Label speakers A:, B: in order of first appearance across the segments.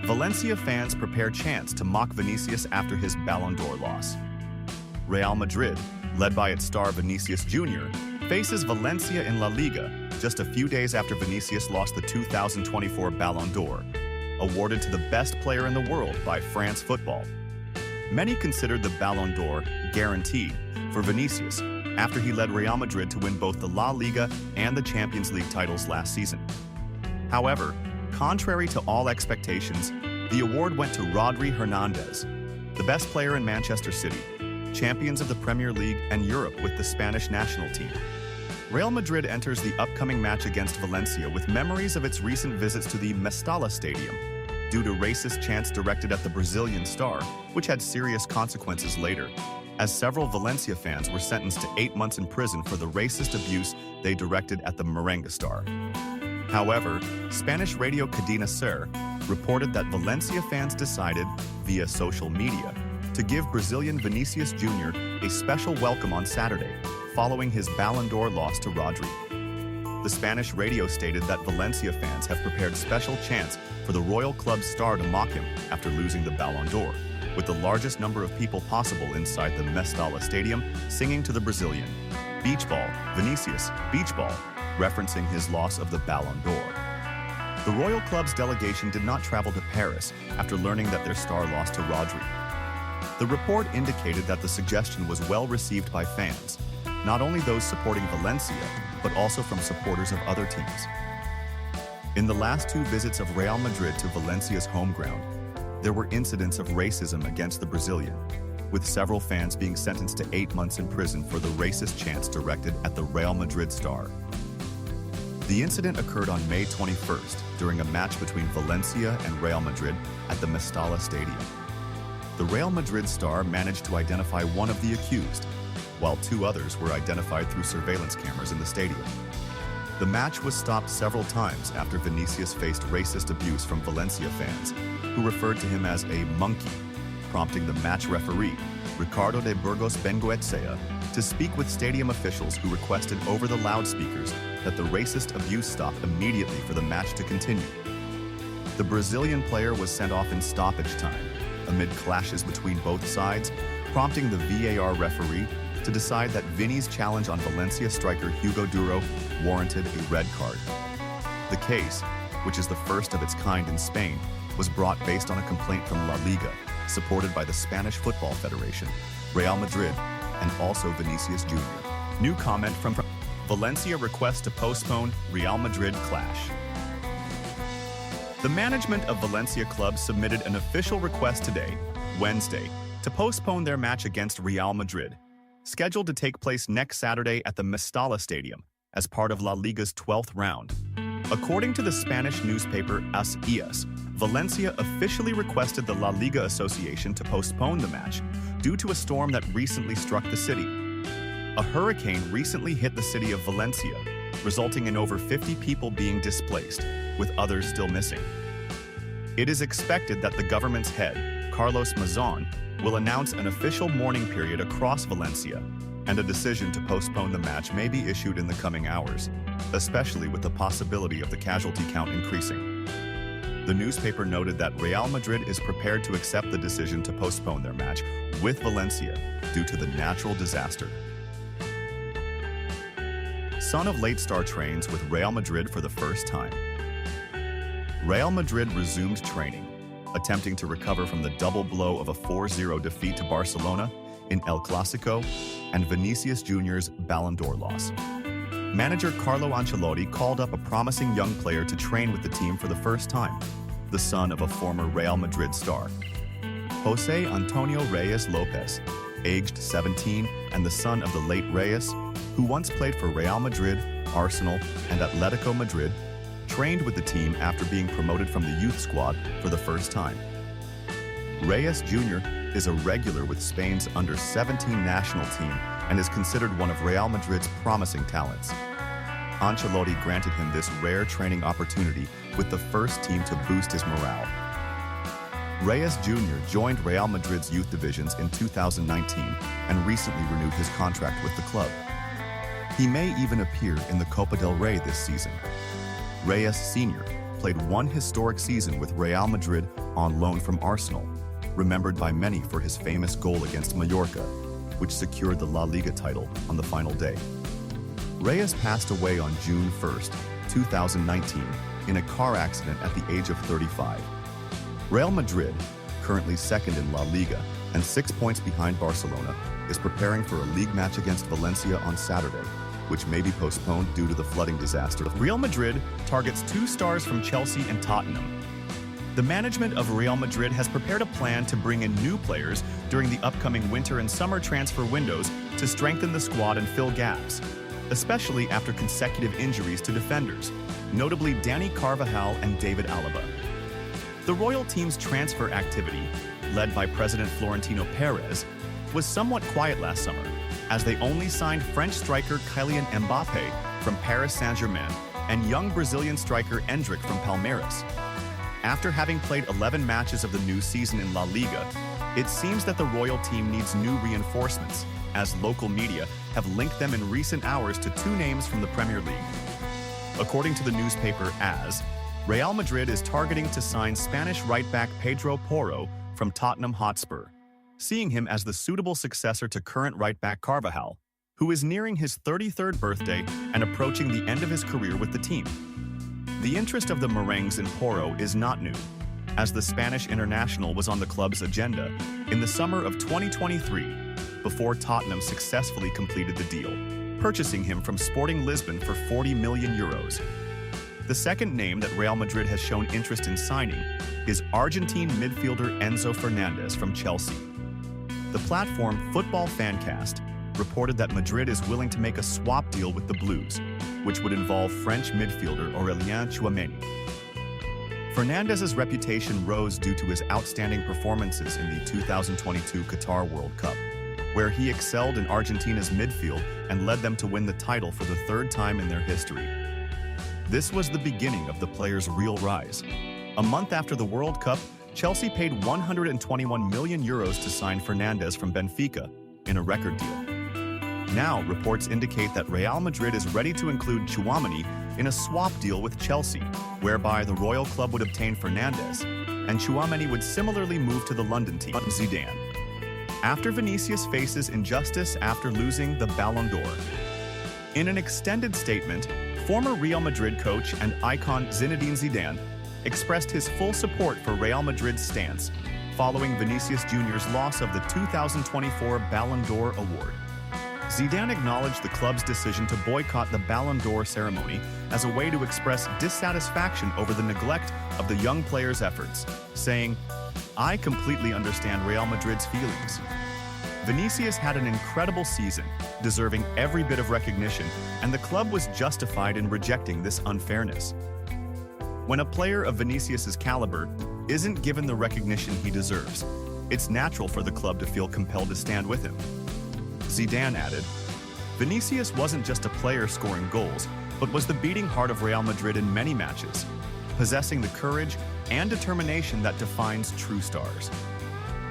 A: Valencia fans prepare chants to mock Vinicius after his Ballon d'Or loss. Real Madrid, led by its star Vinicius Jr., faces Valencia in La Liga just a few days after Vinicius lost the 2024 Ballon d'Or, awarded to the best player in the world by France Football. Many considered the Ballon d'Or guaranteed for Vinicius after he led Real Madrid to win both the La Liga and the Champions League titles last season. However, contrary to all expectations, the award went to Rodri Hernandez, the best player in Manchester City, champions of the Premier League and Europe with the Spanish national team. Real Madrid enters the upcoming match against Valencia with memories of its recent visits to the Mestalla Stadium due to racist chants directed at the Brazilian star, which had serious consequences later, as several Valencia fans were sentenced to 8 months in prison for the racist abuse they directed at the merengue star. However, Spanish radio Cadena Ser reported that Valencia fans decided, via social media, to give Brazilian Vinicius Jr. a special welcome on Saturday, following his Ballon d'Or loss to Rodri. The Spanish radio stated that Valencia fans have prepared special chants for the Royal Club's star to mock him after losing the Ballon d'Or, with the largest number of people possible inside the Mestalla Stadium singing to the Brazilian "Beach Ball, Vinicius, Beach Ball," referencing his loss of the Ballon d'Or. The Royal Club's delegation did not travel to Paris after learning that their star lost to Rodri. The report indicated that the suggestion was well received by fans, not only those supporting Valencia, but also from supporters of other teams. In the last 2 visits of Real Madrid to Valencia's home ground, there were incidents of racism against the Brazilian, with several fans being sentenced to 8 months in prison for the racist chants directed at the Real Madrid star. The incident occurred on May 21st during a match between Valencia and Real Madrid at the Mestalla Stadium. The Real Madrid star managed to identify one of the accused, while 2 others were identified through surveillance cameras in the stadium. The match was stopped several times after Vinicius faced racist abuse from Valencia fans, who referred to him as a monkey, prompting the match referee, Ricardo de Burgos Bengoechea, to speak with stadium officials who requested over the loudspeakers that the racist abuse stop immediately for the match to continue. The Brazilian player was sent off in stoppage time, amid clashes between both sides, prompting the VAR referee to decide that Vini's challenge on Valencia striker Hugo Duro warranted a red card. The case, which is the first of its kind in Spain, was brought based on a complaint from La Liga, supported by the Spanish Football Federation, Real Madrid, and also Vinicius Jr. New comment from Valencia requests to postpone Real Madrid clash. The management of Valencia Club submitted an official request today, Wednesday, to postpone their match against Real Madrid, scheduled to take place next Saturday at the Mestalla Stadium as part of La Liga's 12th round. According to the Spanish newspaper As Ias, Valencia officially requested the La Liga Association to postpone the match due to a storm that recently struck the city. A hurricane recently hit the city of Valencia, resulting in over 50 people being displaced, with others still missing. It is expected that the government's head, Carlos Mazon, will announce an official mourning period across Valencia, and a decision to postpone the match may be issued in the coming hours, especially with the possibility of the casualty count increasing. The newspaper noted that Real Madrid is prepared to accept the decision to postpone their match with Valencia due to the natural disaster. Son of late star trains with Real Madrid for the first time. Real Madrid resumed training, attempting to recover from the double blow of a 4-0 defeat to Barcelona in El Clásico and Vinicius Jr.'s Ballon d'Or loss. Manager Carlo Ancelotti called up a promising young player to train with the team for the first time, the son of a former Real Madrid star. José Antonio Reyes Lopez, aged 17 and the son of the late Reyes, who once played for Real Madrid, Arsenal, and Atletico Madrid, trained with the team after being promoted from the youth squad for the first time. Reyes Jr. is a regular with Spain's under-17 national team and is considered one of Real Madrid's promising talents. Ancelotti granted him this rare training opportunity with the first team to boost his morale. Reyes Jr. joined Real Madrid's youth divisions in 2019 and recently renewed his contract with the club. He may even appear in the Copa del Rey this season. Reyes Sr., played one historic season with Real Madrid on loan from Arsenal, remembered by many for his famous goal against Mallorca, which secured the La Liga title on the final day. Reyes passed away on June 1st, 2019, in a car accident at the age of 35. Real Madrid, currently second in La Liga and 6 points behind Barcelona, is preparing for a league match against Valencia on Saturday, which may be postponed due to the flooding disaster. Real Madrid targets 2 stars from Chelsea and Tottenham. The management of Real Madrid has prepared a plan to bring in new players during the upcoming winter and summer transfer windows to strengthen the squad and fill gaps, especially after consecutive injuries to defenders, notably Dani Carvajal and David Alaba. The Royal team's transfer activity, led by President Florentino Perez, was somewhat quiet last summer, as they only signed French striker Kylian Mbappé from Paris Saint-Germain and young Brazilian striker Endrick from Palmeiras. After having played 11 matches of the new season in La Liga, it seems that the Royal team needs new reinforcements, as local media have linked them in recent hours to 2 names from the Premier League. According to the newspaper AS, Real Madrid is targeting to sign Spanish right-back Pedro Porro from Tottenham Hotspur, seeing him as the suitable successor to current right-back Carvajal, who is nearing his 33rd birthday and approaching the end of his career with the team. The interest of the Merengues in Porro is not new, as the Spanish international was on the club's agenda in the summer of 2023, before Tottenham successfully completed the deal, purchasing him from Sporting Lisbon for €40 million. The second name that Real Madrid has shown interest in signing is Argentine midfielder Enzo Fernandez from Chelsea. The platform Football Fancast reported that Madrid is willing to make a swap deal with the Blues, which would involve French midfielder Aurélien Tchouameni. Fernandez's reputation rose due to his outstanding performances in the 2022 Qatar World Cup, where he excelled in Argentina's midfield and led them to win the title for the 3rd time in their history. This was the beginning of the player's real rise. A month after the World Cup, Chelsea paid €121 million to sign Fernandez from Benfica in a record deal. Now, reports indicate that Real Madrid is ready to include Tchouameni in a swap deal with Chelsea, whereby the Royal Club would obtain Fernandez, and Tchouameni would similarly move to the London team, Zidane. After Vinicius faces injustice after losing the Ballon d'Or. In an extended statement, former Real Madrid coach and icon Zinedine Zidane expressed his full support for Real Madrid's stance following Vinicius Jr.'s loss of the 2024 Ballon d'Or award. Zidane acknowledged the club's decision to boycott the Ballon d'Or ceremony as a way to express dissatisfaction over the neglect of the young player's efforts, saying, "I completely understand Real Madrid's feelings. Vinicius had an incredible season, deserving every bit of recognition, and the club was justified in rejecting this unfairness. When a player of Vinicius's caliber isn't given the recognition he deserves, it's natural for the club to feel compelled to stand with him." Zidane added, "Vinicius wasn't just a player scoring goals, but was the beating heart of Real Madrid in many matches, possessing the courage and determination that defines true stars.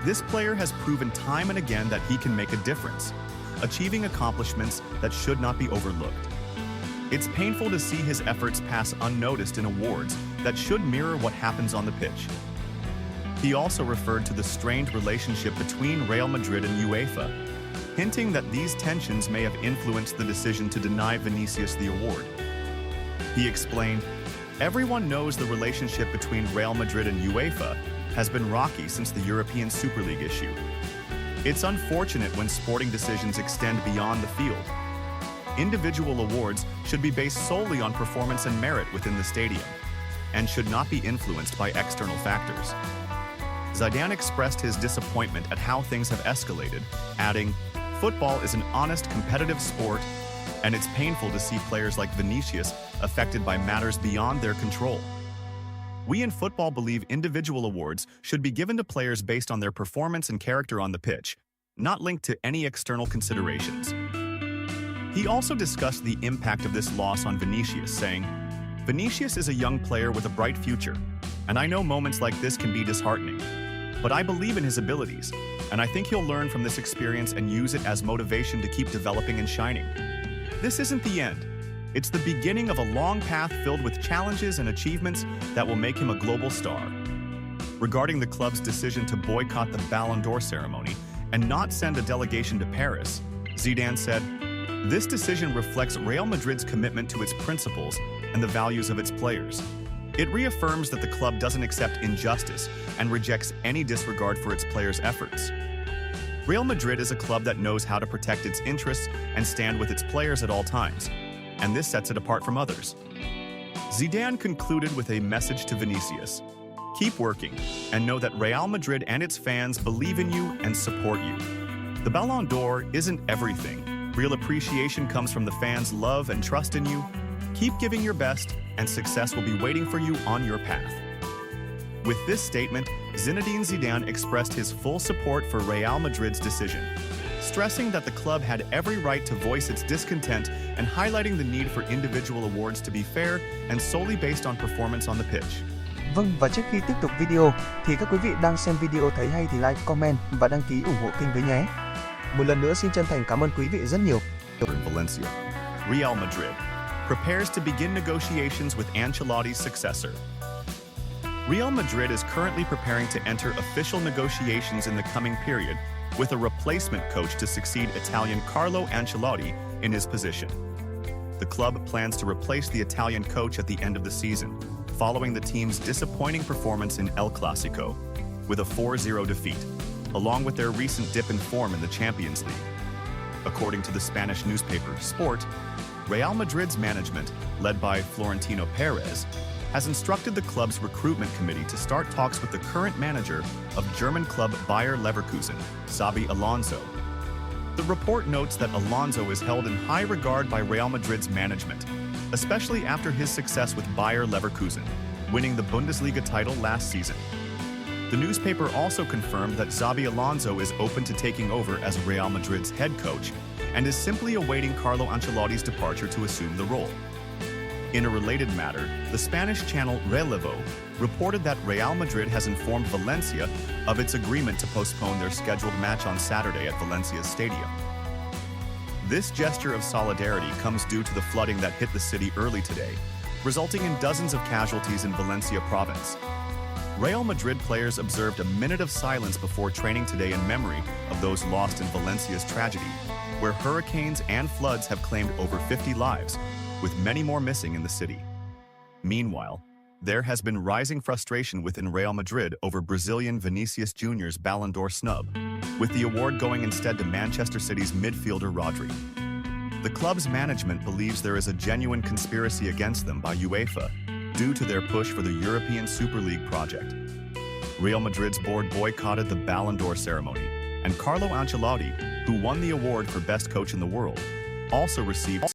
A: This player has proven time and again that he can make a difference, achieving accomplishments that should not be overlooked. It's painful to see his efforts pass unnoticed in awards that should mirror what happens on the pitch." He also referred to the strained relationship between Real Madrid and UEFA, hinting that these tensions may have influenced the decision to deny Vinicius the award. He explained, "Everyone knows the relationship between Real Madrid and UEFA has been rocky since the European Super League issue. It's unfortunate when sporting decisions extend beyond the field. Individual awards should be based solely on performance and merit within the stadium, and should not be influenced by external factors." Zidane expressed his disappointment at how things have escalated, adding, "Football is an honest, competitive sport, and it's painful to see players like Vinicius affected by matters beyond their control. We in football believe individual awards should be given to players based on their performance and character on the pitch, not linked to any external considerations." He also discussed the impact of this loss on Vinicius, saying, "Vinicius is a young player with a bright future, and I know moments like this can be disheartening. But I believe in his abilities, and I think he'll learn from this experience and use it as motivation to keep developing and shining. This isn't the end. It's the beginning of a long path filled with challenges and achievements that will make him a global star. Regarding the club's decision to boycott the Ballon d'Or ceremony and not send a delegation to Paris, Zidane said, "This decision reflects Real Madrid's commitment to its principles and the values of its players. It reaffirms that the club doesn't accept injustice and rejects any disregard for its players' efforts. Real Madrid is a club that knows how to protect its interests and stand with its players at all times, and this sets it apart from others." Zidane concluded with a message to Vinicius: "Keep working, and know that Real Madrid and its fans believe in you and support you. The Ballon d'Or isn't everything. Real appreciation comes from the fans' love and trust in you. Keep giving your best, and success will be waiting for you on your path." With this statement, Zinedine Zidane expressed his full support for Real Madrid's decision, stressing that the club had every right to voice its discontent and highlighting the need for individual awards to be fair and solely based on performance on the pitch.
B: Vâng, và trước khi tiếp tục video, thì các quý vị đang xem video thấy hay thì like, comment và đăng ký ủng hộ kênh với nhé. Một lần nữa xin chân thành cảm ơn quý vị rất nhiều.
A: Valencia, Real Madrid prepares to begin negotiations with Ancelotti's successor. Real Madrid is currently preparing to enter official negotiations in the coming period with a replacement coach to succeed Italian Carlo Ancelotti in his position. The club plans to replace the Italian coach at the end of the season, following the team's disappointing performance in El Clasico, with a 4-0 defeat, along with their recent dip in form in the Champions League. According to the Spanish newspaper Sport, Real Madrid's management, led by Florentino Perez, has instructed the club's recruitment committee to start talks with the current manager of German club Bayer Leverkusen, Xabi Alonso. The report notes that Alonso is held in high regard by Real Madrid's management, especially after his success with Bayer Leverkusen, winning the Bundesliga title last season. The newspaper also confirmed that Xabi Alonso is open to taking over as Real Madrid's head coach and is simply awaiting Carlo Ancelotti's departure to assume the role. In a related matter, the Spanish channel Relevo reported that Real Madrid has informed Valencia of its agreement to postpone their scheduled match on Saturday at Valencia's stadium. This gesture of solidarity comes due to the flooding that hit the city early today, resulting in dozens of casualties in Valencia province. Real Madrid players observed a minute of silence before training today in memory of those lost in Valencia's tragedy, where hurricanes and floods have claimed over 50 lives, with many more missing in the city. Meanwhile, there has been rising frustration within Real Madrid over Brazilian Vinicius Jr.'s Ballon d'Or snub, with the award going instead to Manchester City's midfielder Rodri. The club's management believes there is a genuine conspiracy against them by UEFA due to their push for the European Super League project. Real Madrid's board boycotted the Ballon d'Or ceremony, and Carlo Ancelotti, who won the award for best coach in the world, also received